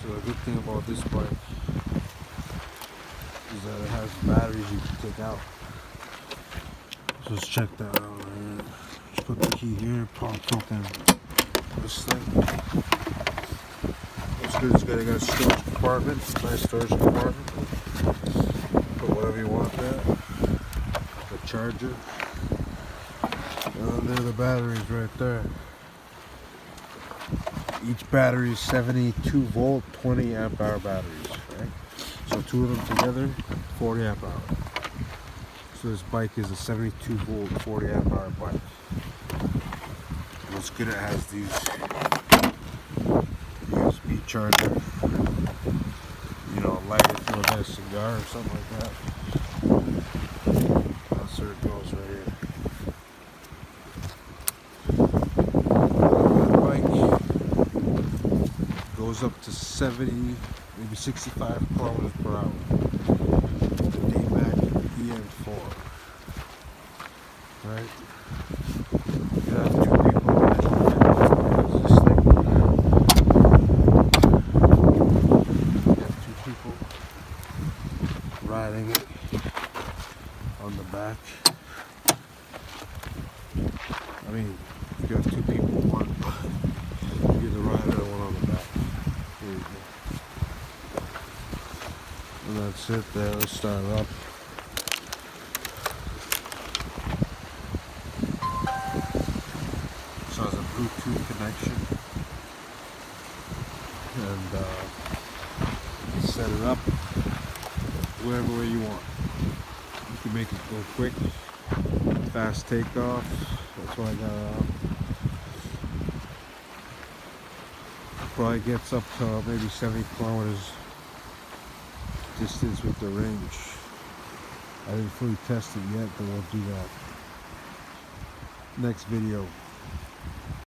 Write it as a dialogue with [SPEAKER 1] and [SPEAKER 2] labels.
[SPEAKER 1] So the good thing about this bike is that it has batteries you can take out. So let's check that out right here. Just put the key here, pop open this thing. It's good, it's got a storage compartment, nice storage compartment. Put whatever you want there. The charger. And there are the batteries right there. Each battery is 72 volt, 20 amp hour batteries, right? So two of them together, 40 amp hour. So this bike is a 72 volt, 40 amp hour bike. What's good, it has these USB charger. You know, light it through a cigar or something like that. That's where it goes right here. Goes up to 70, maybe 65 kilometers per hour. Daymak em4. Right? You have two people riding this thing. You have two people riding it on the back. I mean, you have two people, one you're the rider and one on the back. There you go. And that's it there. Let's start it up. So it has a Bluetooth connection. And you set it up wherever way you want. You can make it go quick, fast takeoff. That's why I got it on. Probably gets up to maybe 70 kilometers distance with the range. I didn't fully test it yet, but we'll do that next video.